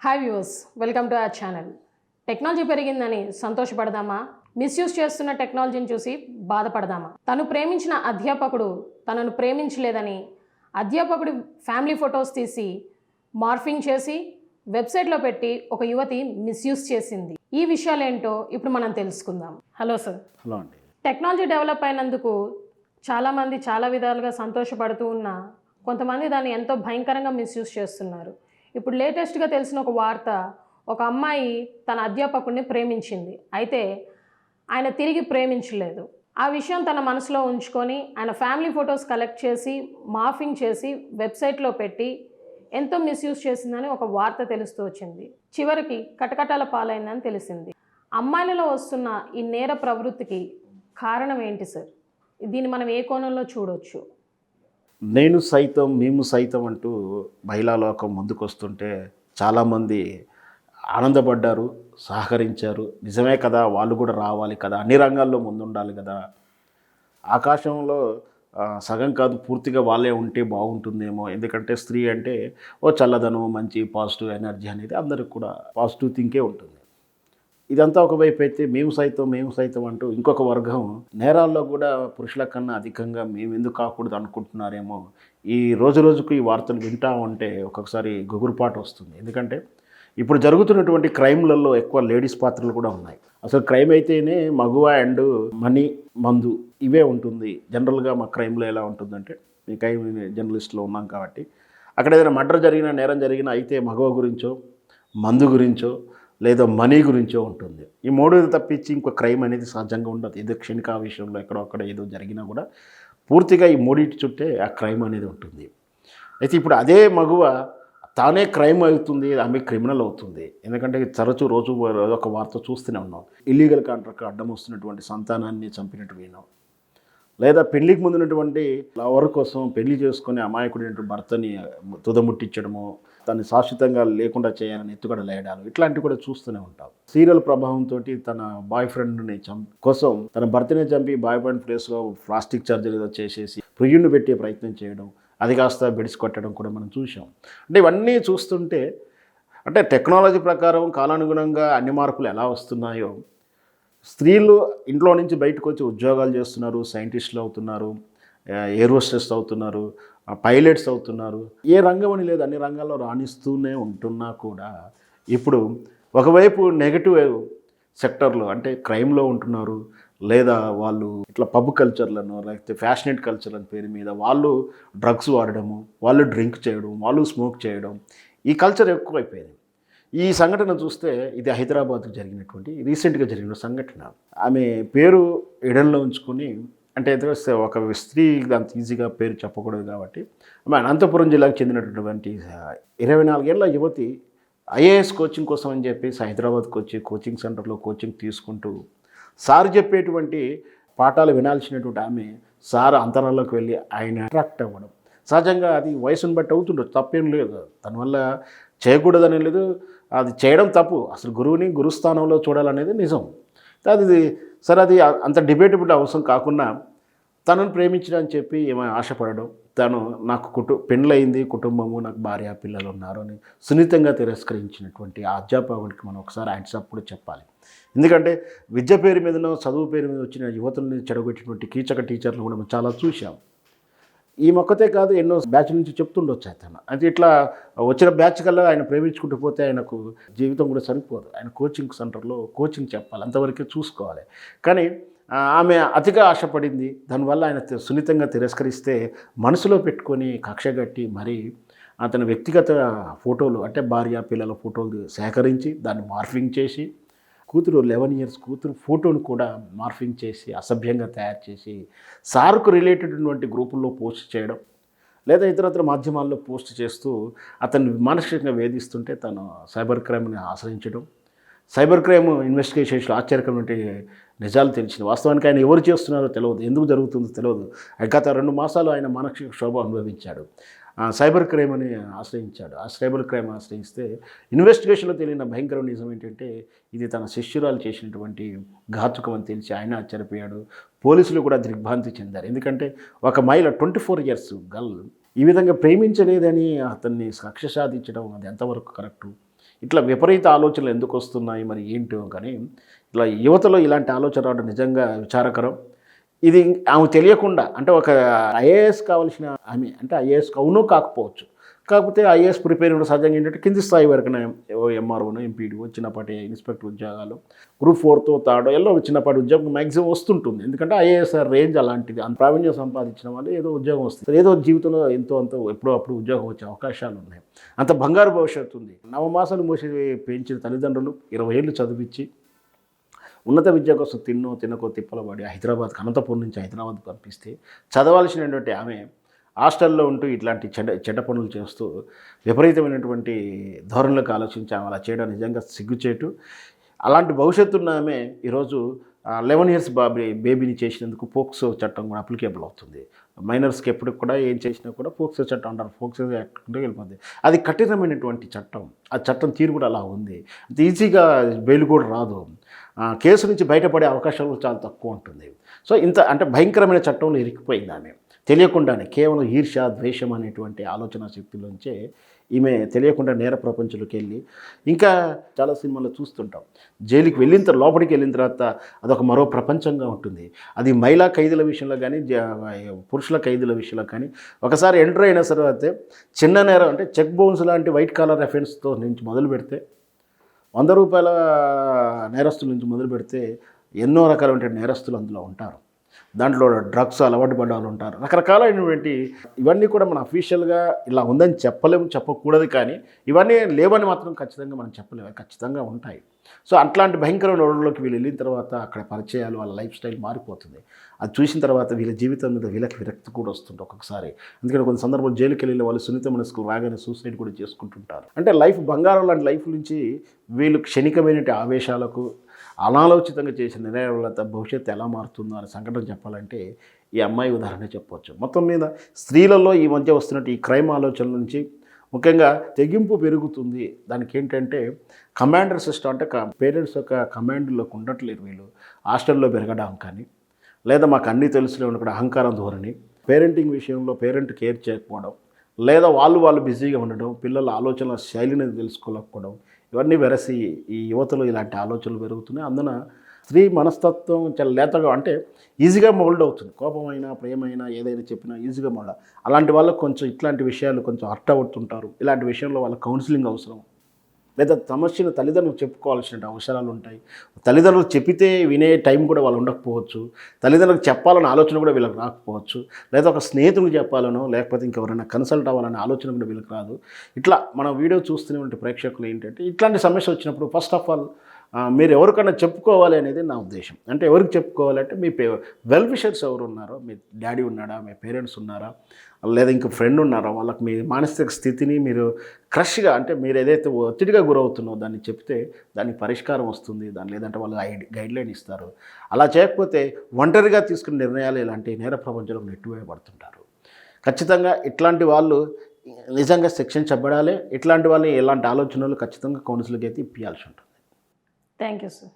Hi viewers, welcome to our channel. Technology పెరిగిందని సంతోషపడదామా? Misuse చేస్తున్న టెక్నాలజీని చూసి బాధపడదామా? తను ప్రేమించిన అధ్యాపకుడు తనను ప్రేమించలేదని అధ్యాపకుడి ఫ్యామిలీ ఫొటోస్ తీసి మార్ఫింగ్ చేసి వెబ్సైట్లో పెట్టి ఒక యువతి మిస్యూజ్ చేసింది. ఈ విషయాలేంటో ఇప్పుడు మనం తెలుసుకుందాం. Hello sir. హలో అండి. టెక్నాలజీ డెవలప్ అయినందుకు చాలామంది చాలా విధాలుగా సంతోషపడుతూ ఉన్నా కొంతమంది దాన్ని ఎంతో భయంకరంగా మిస్యూజ్ చేస్తున్నారు. ఇప్పుడు లేటెస్ట్గా తెలిసిన ఒక వార్త, ఒక అమ్మాయి తన అధ్యాపకుడిని ప్రేమించింది. అయితే ఆయన తిరిగి ప్రేమించలేదు. ఆ విషయం తన మనసులో ఉంచుకొని ఆయన ఫ్యామిలీ ఫొటోస్ కలెక్ట్ చేసి మార్ఫింగ్ చేసి వెబ్సైట్లో పెట్టి ఎంతో మిస్యూజ్ చేసిందని ఒక వార్త తెలుస్తూ వచ్చింది. చివరికి కటకటాల పాలైందని తెలిసింది. అమ్మాయిలలో వస్తున్న ఈ నేర ప్రవృత్తికి కారణం ఏంటి సార్? దీన్ని మనం ఏ కోణంలో చూడవచ్చు? నేను సైతం మేము సైతం అంటూ మహిళా లోకం ముందుకు వస్తుంటే చాలామంది ఆనందపడ్డారు, సహకరించారు. నిజమే కదా, వాళ్ళు కూడా రావాలి కదా, అన్ని రంగాల్లో ముందుండాలి కదా, ఆకాశంలో సగం కాదు పూర్తిగా వాళ్ళే ఉంటే బాగుంటుందేమో. ఎందుకంటే స్త్రీ అంటే ఓ చల్లదనం, మంచి పాజిటివ్ ఎనర్జీ అనేది అందరికి కూడా పాజిటివ్ థింకే ఉంటుంది. ఇదంతా ఒకవైపు అయితే మేము సైతం అంటూ ఇంకొక వర్గం నేరాల్లో కూడా పురుషుల కన్నా అధికంగా మేము ఎందుకు కాకూడదు అనుకుంటున్నారేమో. ఈ రోజుకు ఈ వార్తలు వింటా ఉంటే ఒక్కొక్కసారి గుగురుపాటు వస్తుంది. ఎందుకంటే ఇప్పుడు జరుగుతున్నటువంటి క్రైమ్లలో ఎక్కువ లేడీస్ పాత్రలు కూడా ఉన్నాయి. అసలు క్రైమ్ అయితేనే మగువ అండ్ మనీ, మందు ఇవే ఉంటుంది. జనరల్గా మా క్రైమ్లో ఎలా ఉంటుందంటే, మీ క్రైమ్ జర్నలిస్ట్లో ఉన్నాం కాబట్టి అక్కడ ఏదైనా మర్డర్ జరిగినా, నేరం జరిగినా అయితే మగవ గురించో, మందు గురించో లేదా మనీ గురించో ఉంటుంది. ఈ మూడు తప్పించి ఇంకో క్రైమ్ అనేది సహజంగా ఉండదు. ఏదో క్షణిక విషయంలో ఎక్కడొక్కడ ఏదో జరిగినా కూడా పూర్తిగా ఈ మూడింటి చుట్టే ఆ క్రైమ్ అనేది ఉంటుంది. అయితే ఇప్పుడు అదే మగువ తానే క్రైమ్ అవుతుంది, ఆమె క్రిమినల్ అవుతుంది. ఎందుకంటే తరచూ రోజు ఒక వార్త చూస్తూనే ఉన్నాం. ఇల్లీగల్ కాంట్రాక్ట్ అడ్డం వస్తున్నటువంటి సంతానాన్ని చంపినట్టు విన్నాం. లేదా పెళ్లికి ముందున్నటువంటి లవర్ కోసం పెళ్లి చేసుకుని అమాయకుడైన భర్తని తుదముట్టించడము, తను శాశ్వతంగా లేకుండా చేయాలని ఎత్తుగడ లేయడాలు, ఇట్లాంటివి కూడా చూస్తూనే ఉంటాం. సీరియల్ ప్రభావంతో తన బాయ్ ఫ్రెండ్ని కోసం తన భర్తనే చంపి బాయ్ ఫ్రెండ్ ప్లేస్లో ప్లాస్టిక్ సర్జరీ ఏదో చేసేసి ప్రియుడిని పెట్టే ప్రయత్నం చేయడం, అది కాస్త బెడిసి కొట్టడం కూడా మనం చూసాం. అంటే ఇవన్నీ చూస్తుంటే అంటే టెక్నాలజీ ప్రకారం కాలానుగుణంగా అన్ని మార్పులు ఎలా వస్తున్నాయో, స్త్రీలు ఇంట్లో నుంచి బయటకు వచ్చి ఉద్యోగాలు చేస్తున్నారు, సైంటిస్టులు అవుతున్నారు, ఎయిర్ హోస్టెస్ అవుతున్నారు, పైలట్స్ అవుతున్నారు. ఏ రంగం అని లేదు, అన్ని రంగాల్లో రాణిస్తూనే ఉంటున్నా కూడా ఇప్పుడు ఒకవైపు నెగటివ్ సెక్టర్లో అంటే క్రైమ్లో ఉంటున్నారు. లేదా వాళ్ళు ఇట్లా పబ్ కల్చర్లను, లేకపోతే ఫ్యాషనేట్ కల్చర్ అని పేరు మీద వాళ్ళు డ్రగ్స్ వాడడము, వాళ్ళు డ్రింక్ చేయడం, వాళ్ళు స్మోక్ చేయడం, ఈ కల్చర్ ఎక్కువైపోయింది. ఈ సంఘటన చూస్తే ఇది హైదరాబాద్కు జరిగినటువంటి రీసెంట్గా జరిగిన సంఘటన. ఆమె పేరు ఎడల్లో ఉంచుకొని, అంటే ఒక స్త్రీ అంత ఈజీగా పేరు చెప్పకూడదు కాబట్టి, ఆమె అనంతపురం జిల్లాకు చెందినటువంటి 24 ఏళ్ల యువతి ఐఏఎస్ కోచింగ్ కోసం అని చెప్పేసి హైదరాబాద్కి వచ్చి కోచింగ్ సెంటర్లో కోచింగ్ తీసుకుంటూ సార్ చెప్పేటువంటి పాఠాలు వినాల్సినటువంటి ఆమె సార్ అంతరాల్లోకి వెళ్ళి ఆయన అట్రాక్ట్ అవ్వడం. సహజంగా అది వయసును బట్టి అవుతుండొచ్చు, తప్పేం లేదు, దానివల్ల చేయకూడదని లేదు, అది చేయడం తప్పు. అసలు గురువుని గురుస్థానంలో చూడాలనేది నిజం. అది సరే, అది అంత డిబేటబుల్ అవసరం కాకుండా తనను ప్రేమించడానికి చెప్పి ఏమైనా ఆశపడడం, తను నాకు పెళ్ళయింది, కుటుంబము, నాకు భార్య పిల్లలు ఉన్నారు అని సున్నితంగా తిరస్కరించినటువంటి ఆ అధ్యాపకుడికి మనం ఒకసారి హ్యాండ్సప్ కూడా చెప్పాలి. ఎందుకంటే విద్య పేరు మీదనో చదువు పేరు మీద వచ్చిన యువతుల్ని చెడగొట్టినటువంటి కీచక టీచర్లు కూడా మనం చాలా చూసాం. ఈ మొక్కతే కాదు, ఎన్నో బ్యాచ్ నుంచి చెప్తుండొచ్చు అతను. అయితే ఇట్లా వచ్చిన బ్యాచ్ కల్లా ఆయన ప్రేమించుకుంటూ పోతే ఆయనకు జీవితం కూడా సరిపోదు. ఆయన కోచింగ్ సెంటర్లో కోచింగ్ చెప్పాలి, అంతవరకే చూసుకోవాలి. కానీ ఆమె అతిగా ఆశపడింది. దానివల్ల ఆయన సున్నితంగా తిరస్కరిస్తే మనసులో పెట్టుకొని కక్షగట్టి మరి అతని వ్యక్తిగత ఫోటోలు, అంటే భార్య పిల్లల ఫోటోలు సేకరించి దాన్ని మార్ఫింగ్ చేసి, కూతురు 11 ఇయర్స్ కూతురు ఫోటోను కూడా మార్ఫింగ్ చేసి అసభ్యంగా తయారు చేసి సార్కు రిలేటెడ్ ఉన్నటువంటి గ్రూపుల్లో పోస్ట్ చేయడం, లేదా ఇతరత్ర మాధ్యమాల్లో పోస్ట్ చేస్తూ అతన్ని మానసికంగా వేధిస్తుంటే తను సైబర్ క్రైమ్ని ఆశ్రయించడం. సైబర్ క్రైమ్ ఇన్వెస్టిగేషన్స్లో ఆశ్చర్యకరమైన నిజాలు తెలిసింది. వాస్తవానికి ఆయన ఎవరు చేస్తున్నారో తెలియదు, ఎందుకు జరుగుతుందో తెలియదు. గత 2 మాసాలు ఆయన మానసిక క్షోభ అనుభవించాడు. సైబర్ క్రైమ్ అని ఆశ్రయించాడు. ఆ సైబర్ క్రైమ్ ఆశ్రయిస్తే ఇన్వెస్టిగేషన్లో తెలియని భయంకర నిజం ఏంటంటే ఇది తన శిష్యురాలు చేసినటువంటి ఘాతుకం అని తెలిసి ఆయన ఆశ్చర్యపోయాడు. పోలీసులు కూడా దిగ్భ్రాంతి చెందారు. ఎందుకంటే ఒక మహిళ 24 ఇయర్స్ గర్ల్ ఈ విధంగా ప్రేమించలేదని అతన్ని కక్ష సాధించడం అది ఎంతవరకు కరెక్టు? ఇట్లా విపరీత ఆలోచనలు ఎందుకు వస్తున్నాయి మరి ఏంటో కానీ ఇట్లా యువతలో ఇలాంటి ఆలోచన రావడం నిజంగా విచారకరం. ఇది ఆమె తెలియకుండా అంటే ఒక ఐఏఎస్ కావాల్సిన ఆమె అంటే ఐఏఎస్ అవును కాకపోవచ్చు, కాకపోతే ఐఏఎస్ ప్రిపేర్ ఉన్న సహజంగా ఏంటంటే కింది స్థాయి వరకునే ఎంఆర్ఓనో ఎంపీడీఓ చిన్నపాటి ఇన్స్పెక్టర్ ఉద్యోగాలు గ్రూప్ 4తో థర్డ్ ఎల్లో చిన్నపాటి ఉద్యోగం మ్యాక్సిమం వస్తుంటుంది. ఎందుకంటే ఐఏఎస్ రేంజ్ అలాంటిది, అంత ప్రావీణ్యం సంపాదించిన వాళ్ళు ఏదో ఉద్యోగం వస్తుంది, ఏదో జీవితంలో ఎంతో అంత ఎప్పుడో అప్పుడు ఉద్యోగం వచ్చే అవకాశాలు ఉన్నాయి. అంత బంగారు భవిష్యత్తు ఉంది. నవమాసాలు మోసి పెంచిన తల్లిదండ్రులు 20 ఏళ్ళు చదివించి ఉన్నత విద్య కోసం తినకో తిప్పలు పడి హైదరాబాద్కి అనంతపురం నుంచి హైదరాబాద్కి పంపిస్తే చదవాల్సినటువంటి ఆమె హాస్టల్లో ఉంటూ ఇట్లాంటి చెడ్డ పనులు చేస్తూ విపరీతమైనటువంటి ధోరణులకు ఆలోచించి ఆమె అలా చేయడం నిజంగా సిగ్గుచేటు. అలాంటి భవిష్యత్తున్న ఆమె ఈరోజు 11 ఇయర్స్ బేబీని చేసినందుకు పోక్సో చట్టం కూడా అప్లికేబుల్ అవుతుంది. మైనర్స్కి ఎప్పుడు కూడా ఏం చేసినా కూడా పోక్సో చట్టం అంటారు, పోక్సో యాక్ట్ వెళ్ళిపోతుంది. అది కఠినమైనటువంటి చట్టం. ఆ చట్టం తీరు కూడా అలా ఉంది. అంత ఈజీగా బెయిల్ కూడా రాదు. కేసు నుంచి బయటపడే అవకాశాలు చాలా తక్కువ ఉంటుంది. సో ఇంత అంటే భయంకరమైన చట్టంలో ఇరికిపోయింది ఆమె తెలియకుండానే. కేవలం ఈర్ష్య ద్వేషం అనేటువంటి ఆలోచన శక్తిలోంచే ఈమె తెలియకుండా నేర ప్రపంచంలోకి వెళ్ళి ఇంకా చాలా సినిమాల్లో చూస్తుంటాం. జైలుకి లోపలికి వెళ్ళిన తర్వాత అదొక మరో ప్రపంచంగా ఉంటుంది. అది మహిళా ఖైదీల విషయంలో కానీ పురుషుల ఖైదీల విషయంలో కానీ ఒకసారి ఎంటర్ అయిన తర్వాత చిన్న నేరం అంటే చెక్ బౌన్స్ లాంటి వైట్ కాలర్ అఫెన్స్తో నుంచి మొదలు పెడితే 100 రూపాయల నేరస్తుల నుంచి మొదలు పెడితే ఎన్నో రకాలైన నేరస్తులు అందులో ఉంటారు. దాంట్లో డ్రగ్స్ అలవాటు పడ్డ వాళ్ళు ఉంటారు, రకరకాలైనటువంటి ఇవన్నీ కూడా మనం అఫీషియల్గా ఇలా ఉందని చెప్పకూడదు. కానీ ఇవన్నీ లేవని మాత్రం ఖచ్చితంగా మనం చెప్పలేము, ఖచ్చితంగా ఉంటాయి. సో అట్లాంటి భయంకరమైన రోడ్లోకి వీళ్ళు వెళ్ళిన తర్వాత అక్కడ పరిచయాలు, వాళ్ళ లైఫ్ స్టైల్ మారిపోతుంది. అది చూసిన తర్వాత వీళ్ళ జీవితం మీద వీళ్ళకి విరక్తి కూడా వస్తుంది ఒక్కొక్కసారి. ఎందుకంటే కొన్ని సందర్భాలు జైలుకి వెళ్ళిన వాళ్ళు సున్నితమైన రాగానే సూసైడ్ కూడా చేసుకుంటుంటారు. అంటే లైఫ్ బంగారం లాంటి లైఫ్ నుంచి వీళ్ళు క్షణికమైన ఆవేశాలకు అనాలోచితంగా చేసిన నిర్ణయాల వల్ల భవిష్యత్తు ఎలా మారుతుందో అనే సంఘటన చెప్పాలంటే ఈ అమ్మాయి ఉదాహరణ చెప్పవచ్చు. మొత్తం మీద స్త్రీలలో ఈ మధ్య వస్తున్నట్టు ఈ క్రైమ్ ఆలోచనల నుంచి ముఖ్యంగా తెగింపు పెరుగుతుంది. దానికి ఏంటంటే కమాండర్ సిస్టమ్ అంటే పేరెంట్స్ యొక్క కమాండ్లోకి ఉండట్లేదు వీళ్ళు. హాస్టల్లో పెరగడం కానీ లేదా మాకు అన్నీ తెలుసులే ఉన్నప్పుడు అహంకారం ధోరణి, పేరెంటింగ్ విషయంలో పేరెంట్ కేర్ చేయకపోవడం, లేదా వాళ్ళు బిజీగా ఉండడం, పిల్లల ఆలోచనల శైలిని తెలుసుకోలేకపోవడం, ఇవన్నీ వెరసి ఈ యువతలో ఇలాంటి ఆలోచనలు పెరుగుతున్నాయి. అందున స్త్రీ మనస్తత్వం చాలా లేతగా అంటే ఈజీగా మోల్డ్ అవుతుంది. కోపమైనా ప్రేమైనా ఏదైనా చెప్పినా ఈజీగా మోల్డ్. అలాంటి వాళ్ళకు కొంచెం ఇట్లాంటి విషయాలు కొంచెం హర్ట్ అవుతుంటారు. ఇలాంటి విషయంలో వాళ్ళ కౌన్సిలింగ్ అవసరం, లేదా సమస్యను తల్లిదండ్రులు చెప్పుకోవాల్సిన అవసరాలు ఉంటాయి. తల్లిదండ్రులు చెప్పితే వినే టైం కూడా వాళ్ళు ఉండకపోవచ్చు. తల్లిదండ్రులకు చెప్పాలన్న ఆలోచన కూడా వీళ్ళకి రాకపోవచ్చు. లేదా ఒక స్నేహితుడికి చెప్పాలనో లేకపోతే ఇంకెవరైనా కన్సల్ట్ అవ్వాలనే ఆలోచన కూడా వీళ్ళకి రాదు. ఇట్లా మన వీడియో చూస్తున్నటువంటి ప్రేక్షకులు ఏంటంటే ఇట్లాంటి సమస్య వచ్చినప్పుడు ఫస్ట్ ఆఫ్ ఆల్ మీరు ఎవరికైనా చెప్పుకోవాలి అనేది నా ఉద్దేశం. అంటే ఎవరికి చెప్పుకోవాలంటే మీ వెల్ విషర్స్ ఎవరు ఉన్నారో, మీ డాడీ ఉన్నాడా, మీ పేరెంట్స్ ఉన్నారా, లేదా ఇంకో ఫ్రెండ్ ఉన్నారో, వాళ్ళకి మీ మానసిక స్థితిని మీరు క్రష్గా అంటే మీరు ఏదైతే ఒత్తిడిగా గురవుతున్నారో దాన్ని చెప్తే దానికి పరిష్కారం వస్తుంది. దాని లేదంటే వాళ్ళు గైడ్లైన్ ఇస్తారు. అలా చేయకపోతే ఒంటరిగా తీసుకున్న నిర్ణయాలు ఇలాంటి నేర ప్రపంచంలో నెట్టివేయబడుతుంటారు. ఖచ్చితంగా ఇట్లాంటి వాళ్ళు నిజంగా శిక్షించబడాలి. ఇట్లాంటి వాళ్ళు ఎలాంటి ఆలోచనలు ఖచ్చితంగా కౌన్సిలింగ్ అయితే ఇప్పించాల్సి ఉంటుంది. Thank you sir.